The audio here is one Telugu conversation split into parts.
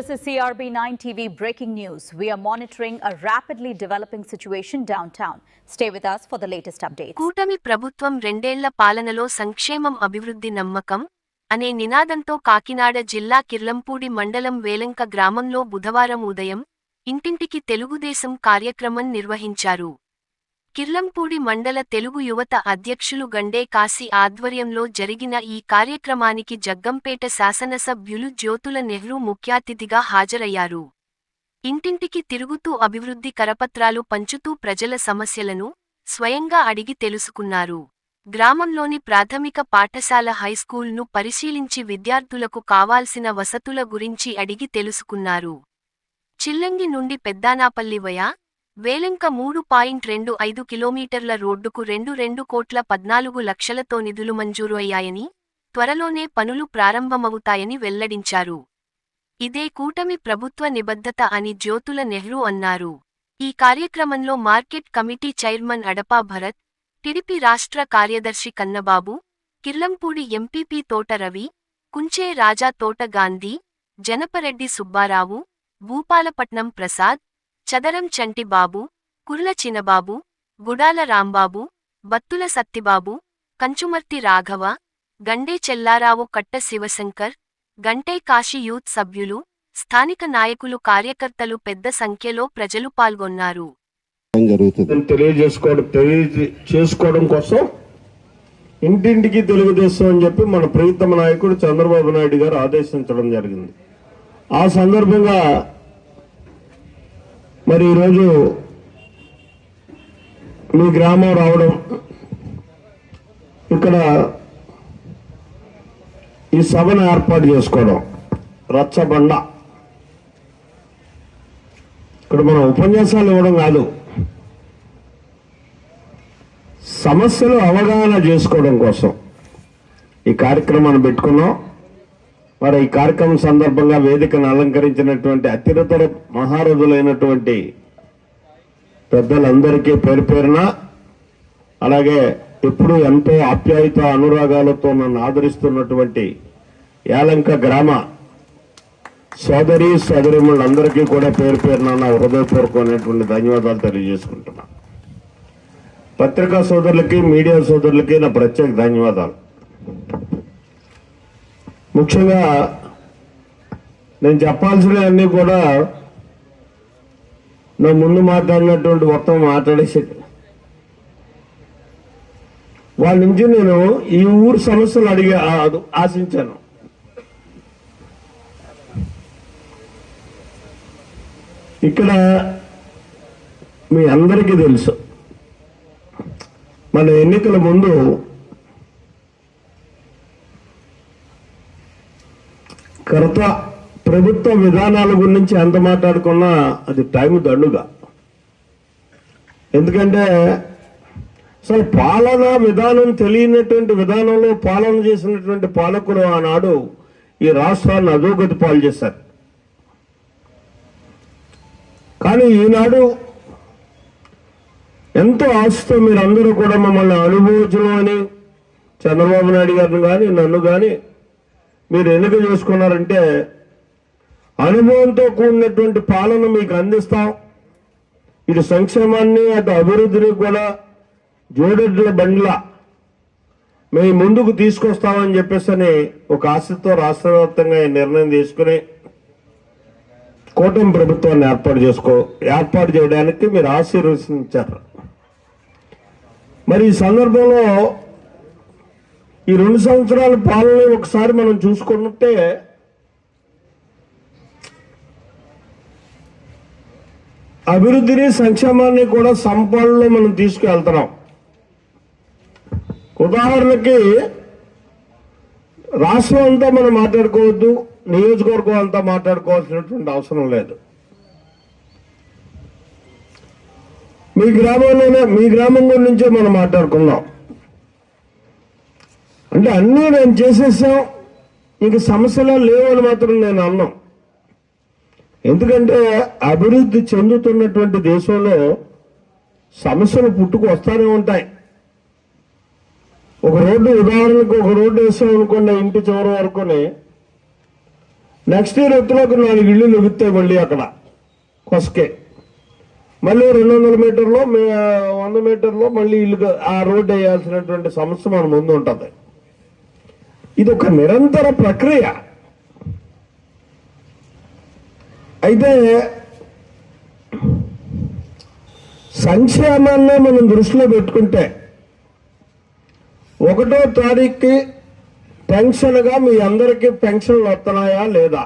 This is CRB9 TV breaking news. We are monitoring a rapidly developing situation downtown. Stay with us for the latest updates. కూటమి ప్రభుత్వం రెండేళ్ల పాలనలో సంక్షేమం అభివృద్ధి నమ్మకం అనే నినాదంతో కాకినాడ జిల్లా కిర్లంపూడి మండలం వేలంక గ్రామంలో బుధవారం ఉదయం ఇంటింటికి తెలుగుదేశం కార్యక్రమం నిర్వహించారు. కిర్లంపూడి మండల తెలుగు యువత అధ్యక్షులు గండే కాశీ ఆధ్వర్యంలో జరిగిన ఈ కార్యక్రమానికి జగ్గంపేట శాసనసభ్యులు జ్యోతుల నెహ్రూ ముఖ్యాతిథిగా హాజరయ్యారు. ఇంటింటికి తిరుగుతూ అభివృద్ధి కరపత్రాలు పంచుతూ ప్రజల సమస్యలను స్వయంగా అడిగి తెలుసుకున్నారు. గ్రామంలోని ప్రాథమిక పాఠశాల హైస్కూల్ను పరిశీలించి విద్యార్థులకు కావాల్సిన వసతుల గురించి అడిగి తెలుసుకున్నారు. చిల్లంగి నుండి పెద్దానాపల్లి వయా వేలంక 3.25 కిలోమీటర్ల రోడ్డుకు 2.14 లక్షలతో నిధులు మంజూరు అయ్యాయని, త్వరలోనే పనులు ప్రారంభమవుతాయని వెల్లడించారు. ఇదే కూటమి ప్రభుత్వ నిబద్ధత అని జ్యోతుల నెహ్రూ అన్నారు. ఈ కార్యక్రమంలో మార్కెట్ కమిటీ చైర్మన్ అడపా భరత్, టీడీపీ రాష్ట్ర కార్యదర్శి కన్నబాబు, కిర్లంపూడి ఎంపీపీ తోట రవి, కుంచే రాజా తోట గాంధీ, జనపరెడ్డి సుబ్బారావు, భూపాలపట్నం ప్రసాద్, చదరం చంటిబాబు, కుర్ల చినబాబు, గుడాల రాంబాబు, బత్తుల సత్తిబాబు, కంచుమర్తి రాఘవ, గండే చెల్లారావు, కట్ట శివశంకర్, గంటే కాశీ యూత్ సభ్యులు, స్థానిక నాయకులు, కార్యకర్తలు పెద్ద సంఖ్యలో ప్రజలు పాల్గొన్నారు. తెలియజేసుకోవడం కోసం ఇంటింటికి తెలుగుదేశం అని చెప్పి మన ప్రియతమ నాయకుడు చంద్రబాబు నాయుడు గారు ఆదేశించడం జరిగింది. ఆ సందర్భంగా మరి ఈరోజు మీ గ్రామం రావడం, ఇక్కడ ఈ సభను ఏర్పాటు చేసుకోవడం రచ్చబండ. ఇక్కడ మనం ఉపన్యాసాలు ఇవ్వడం కాదు, సమస్యలు అవగాహన చేసుకోవడం కోసం ఈ కార్యక్రమాన్ని పెట్టుకున్నాం. మరి ఈ కార్యక్రమం సందర్భంగా వేదికను అలంకరించినటువంటి అత్యున్నత మహారథులైనటువంటి పెద్దలందరికీ పేరు పేరున, అలాగే ఎప్పుడు ఎంతో ఆప్యాయత అనురాగాలతో నన్ను ఆదరిస్తున్నటువంటి యాలంక గ్రామ సోదరీమణులందరికీ కూడా పేరు పేరున నా హృదయపూర్వకమైనటువంటి ధన్యవాదాలు తెలియజేసుకుంటున్నా. పత్రికా సోదరులకి, మీడియా సోదరులకి నా ప్రత్యేక ధన్యవాదాలు. ముఖ్యంగా నేను చెప్పాల్సినవన్నీ కూడా నా ముందు మాట్లాడినటువంటి మొత్తం మాట్లాడేసి వాళ్ళ నుంచి నేను ఈ ఊరు సమస్యలు ఆశించాను. ఇక్కడ మీ అందరికీ తెలుసు, మన ఎన్నికల ముందు కర్త ప్రభుత్వ విధానాల గురించి ఎంత మాట్లాడుకున్నా అది టైం దండుగా. ఎందుకంటే అసలు పాలనా విధానం తెలియనటువంటి విధానంలో పాలన చేసినటువంటి పాలకులు ఆనాడు ఈ రాష్ట్రాన్ని అధోగతి పాలు చేశారు. కానీ ఈనాడు ఎంతో ఆశతో మీరందరూ కూడా మమ్మల్ని అనుభవించడం అని చంద్రబాబు నాయుడు గారిని కానీ నన్ను కానీ మీరు ఎన్నిక చేసుకున్నారంటే అనుభవంతో కూడినటువంటి పాలన మీకు అందిస్తాం, ఇటు సంక్షేమాన్ని అటు అభివృద్ధిని కూడా జోడెడ్ల బండ్ల మేము ముందుకు తీసుకొస్తామని చెప్పేసి ఒక ఆశతో రాష్ట్ర వ్యాప్తంగా నిర్ణయం తీసుకుని కూటమి ప్రభుత్వాన్ని ఏర్పాటు చేయడానికి మీరు ఆశీర్వదించారు. మరి ఈ సందర్భంలో ఈ 2 సంవత్సరాల పాలన ఒకసారి మనం చూసుకున్నట్టే అభివృద్ధిని సంక్షేమాన్ని కూడా సంపాదనలో మనం తీసుకువెళ్తున్నాం. ఉదాహరణకి రాష్ట్రం అంతా మనం మాట్లాడుకోవద్దు, నియోజకవర్గం అంతా మాట్లాడుకోవాల్సినటువంటి అవసరం లేదు. మీ గ్రామం గురించే మనం మాట్లాడుకుందాం. అంటే అన్నీ నేను చేసేసాం, ఇంక సమస్యలు లేవని మాత్రం నేను అన్నాం. ఎందుకంటే అభివృద్ధి చెందుతున్నటువంటి దేశంలో సమస్యలు పుట్టుకు వస్తూనే ఉంటాయి. ఒక రోడ్డు ఉదాహరణకు ఒక రోడ్డు వేసాం అనుకోండి, ఇంటి చివరి వరకుని నెక్స్ట్ ఇయర్ ఎత్తులోకి 4 ఇళ్ళు మిగుతాయి మళ్ళీ అక్కడ కొసకే. మళ్ళీ 200 మీటర్లో 100 మీటర్లో మళ్ళీ ఇల్లు ఆ రోడ్డు వేయాల్సినటువంటి సమస్య మన ముందు ఉంటుంది. ఇది ఒక నిరంతర ప్రక్రియ. అయితే సంక్షేమాన్నే మనం దృష్టిలో పెట్టుకుంటే 1వ తారీఖుకి పెన్షన్గా మీ అందరికీ పెన్షన్లు వస్తున్నాయా లేదా?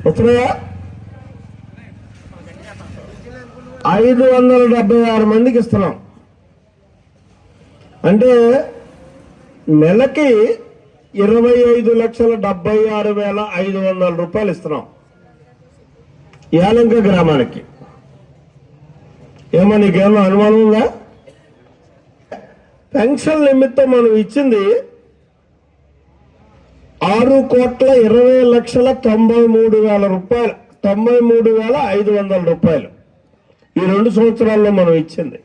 వస్తున్నాయా? 576 మందికి ఇస్తున్నాం. అంటే నెలకి 25,76,500 రూపాయలు ఇస్తున్నాం యాలంక గ్రామానికి. ఏమో నీకేమో అనుమానం ఉందా? పెన్షన్ నిమిత్తం మనం ఇచ్చింది 6,20,93,000 రూపాయలు, 93,500 రూపాయలు ఈ 2 సంవత్సరాల్లో మనం ఇచ్చింది.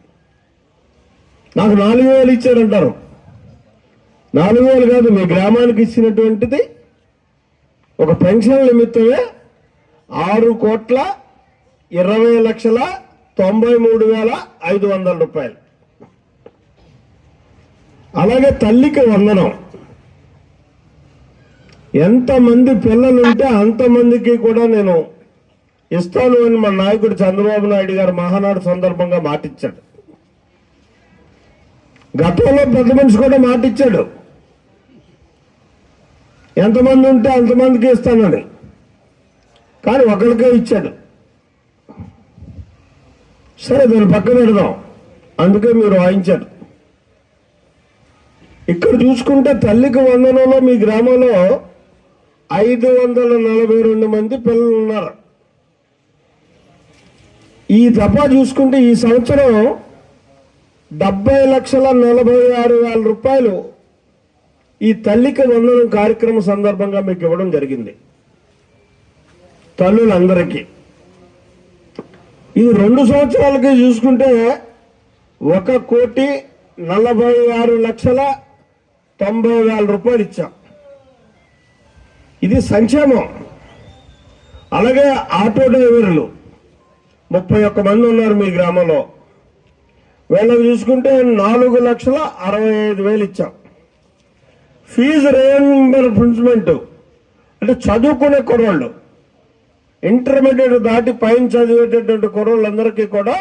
నాకు 4,000 ఇచ్చారంటారు. 4,000 కాదు, మీ గ్రామానికి ఇచ్చినటువంటిది ఒక పెన్షన్ నిమిత్తమే 6,20,93,500 రూపాయలు. అలాగే తల్లికి వందనం. ఎంతమంది పిల్లలుంటే అంతమందికి కూడా నేను ఇస్తాను అని మా నాయకుడు చంద్రబాబు నాయుడు గారు మహానాడు సందర్భంగా మాటిచ్చాడు. గతంలో పెద్ద మనిషి కూడా మాటిచ్చాడు, ఎంతమంది ఉంటే అంతమందికి ఇస్తానని. కానీ ఒకరికే ఇచ్చాడు. సరే దాన్ని పక్కన పెడదాం, అందుకే మీరు వాయించారు. ఇక్కడ చూసుకుంటే తల్లికి వందనంలో మీ గ్రామంలో 542 మంది పిల్లలు ఉన్నారు. ఈ దఫా చూసుకుంటే ఈ సంవత్సరం 70,46,000 రూపాయలు ఈ తల్లికి వందనం కార్యక్రమం సందర్భంగా మీకు ఇవ్వడం జరిగింది తల్లులందరికీ. ఇది 2 సంవత్సరాలకి చూసుకుంటే 1,46,90,000 రూపాయలు ఇచ్చాం. ఇది సంక్షేమం. అలాగే ఆటో డ్రైవర్లు 31 మంది ఉన్నారు మీ గ్రామంలో. వీళ్ళకి చూసుకుంటే 4,65,000 ఇచ్చాం. ఫీజు రీయింబర్స్మెంట్ అంటే చదువుకునే కుర్రోళ్ళు, ఇంటర్మీడియట్ దాటి పైన చదివేటటువంటి కుర్రోళ్ళందరికీ కూడా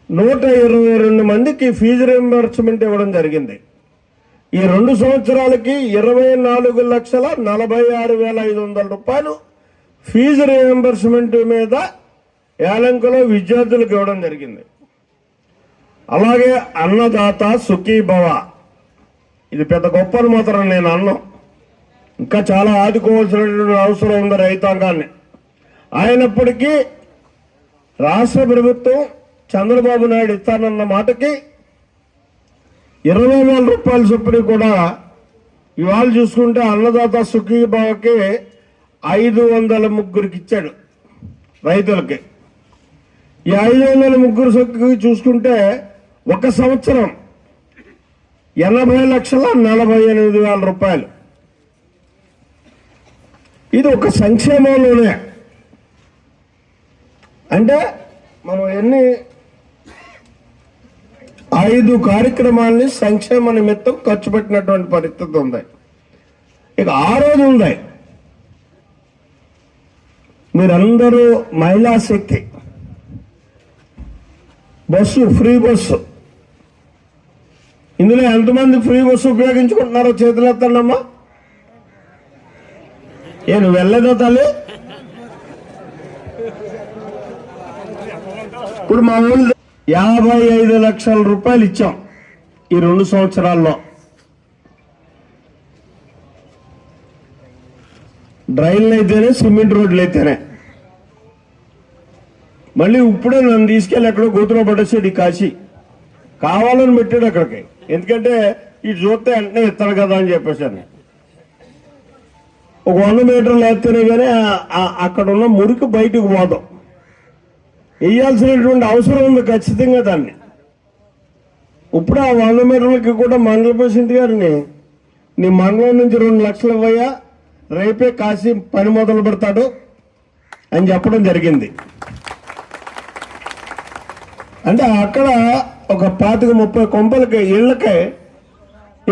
122 మందికి ఫీజు రీయింబర్స్మెంట్ ఇవ్వడం జరిగింది. ఈ 2 సంవత్సరాలకి 24,46,500 రూపాయలు ఫీజు రీయింబర్స్మెంట్ మీద యాలంకలో విద్యార్థులకు ఇవ్వడం జరిగింది. అలాగే అన్నదాత సుఖీభవ, ఇది పెద్ద గొప్పలు మాత్రం నేను అన్నం. ఇంకా చాలా ఆదుకోవాల్సినటువంటి అవసరం ఉంది రైతాంగాన్ని. అయినప్పటికీ రాష్ట్ర ప్రభుత్వం చంద్రబాబు నాయుడు ఇస్తానన్న మాటకి 20,000 రూపాయల చొప్పున కూడా ఇవాళ చూసుకుంటే అన్నదాత సుఖీభవకి 503 ఇచ్చాడు రైతులకి. ఈ 503 సుఖీ చూసుకుంటే ఒక సంవత్సరం 80,48,000 రూపాయలు. ఇది ఒక సంక్షేమంలోనే. అంటే మనం 5 కార్యక్రమాల్ని సంక్షేమ నిమిత్తం ఖర్చు పెట్టినటువంటి పరిస్థితి ఉంది. ఇక 6வது ఉంది, మీరందరూ మహిళా శక్తి బస్సు, ఫ్రీ బస్సు. ఇందులో ఎంతమంది ఫ్రీ బస్సు ఉపయోగించుకుంటున్నారో చేతులు ఎత్తండమ్మా. నువ్వు వెళ్ళలేదా తల్లి? ఇప్పుడు మా ఊళ్ళో 55 లక్షల రూపాయలు ఇచ్చాం ఈ 2 సంవత్సరాల్లో. డ్రైన్లు అయితేనే, సిమెంట్ రోడ్లు అయితేనే. మళ్ళీ ఇప్పుడే నన్ను తీసుకెళ్ళి ఎక్కడో గోతులో పడేసాడు ఈ కాశీ. కావాలని పెట్టాడు అక్కడికి, ఎందుకంటే ఈ చూస్తే వెంటనే ఇస్తాడు కదా అని చెప్పేసాను. ఒక 100 మీటర్లు వేస్తేనే కానీ అక్కడ ఉన్న మురికి బయటకు పోదాం. వేయాల్సినటువంటి అవసరం ఉంది ఖచ్చితంగా దాన్ని. ఇప్పుడు ఆ 100 మీటర్లకి కూడా మండల ప్రెసిడెంట్ గారిని, నీ మండలం నుంచి 2 లక్షలు ఇవ్వయా, రేపే కాసి పని మొదలు పెడతాడు అని చెప్పడం జరిగింది. అంటే అక్కడ ఒక 25-30 కొంపలకి ఇళ్ళకి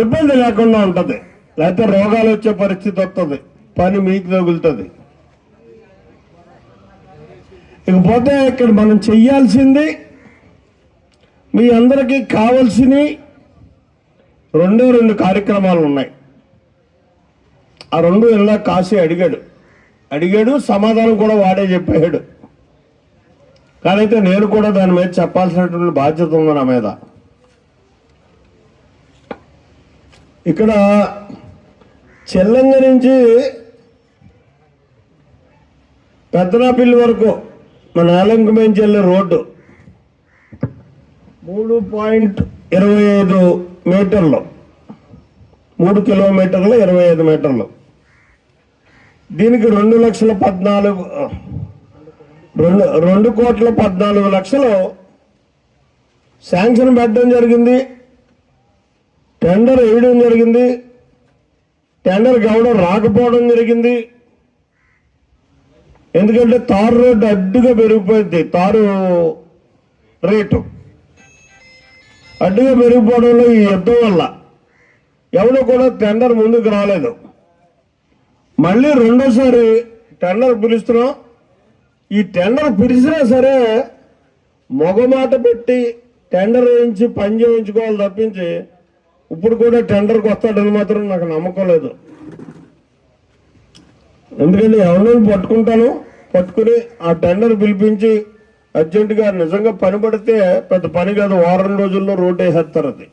ఇబ్బంది లేకుండా ఉంటుంది, లేకపోతే రోగాలు వచ్చే పరిస్థితి వస్తుంది, పని మీకు తగులుతుంది. ఇకపోతే ఇక్కడ మనం చెయ్యాల్సింది మీ అందరికీ కావాల్సిన రెండు కార్యక్రమాలు ఉన్నాయి. ఆ రెండు ఇలా కాసి అడిగాడు సమాధానం కూడా వాడే చెప్పాడు. కానీ అయితే నేను కూడా దాని మీద చెప్పాల్సినటువంటి బాధ్యత ఉంది నా మీద. ఇక్కడ చెల్లంగ నుంచి పెద్దనాపిల్లి వరకు మన ఆలంకమేంచి వెళ్ళే రోడ్డు 3.25 మీటర్లు, 3 కిలోమీటర్లు 25 మీటర్లు. దీనికి 2,14,00,000 శాంక్షన్ పెట్టడం జరిగింది. టెండర్ వేయడం జరిగింది. టెండర్కి ఎవడం రాకపోవడం జరిగింది. ఎందుకంటే తారు రోడ్డు అడ్డుగా పెరిగిపోయింది, తారు రేటు అడ్డుగా పెరిగిపోవడంలో ఈ యుద్ధం వల్ల ఎవరు కూడా టెండర్ ముందుకు రాలేదు. మళ్ళీ రెండోసారి టెండర్ పిలుస్తున్నాం. ఈ టెండర్ పిలిచినా సరే మొగమాట పెట్టి టెండర్ వేయించి పని చేయించుకోవాలి తప్పించి ఇప్పుడు కూడా టెండర్కి వస్తాడని మాత్రం నాకు నమ్మకం లేదు. ఎందుకంటే ఎవరిని పట్టుకుని ఆ టెండర్ పిలిపించి అర్జెంటుగా నిజంగా పని పడితే పెద్ద పని కాదు, వారం రోజుల్లో రోడ్డు వేసేస్తారు. అది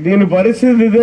దీని పరిస్థితి ఇదే.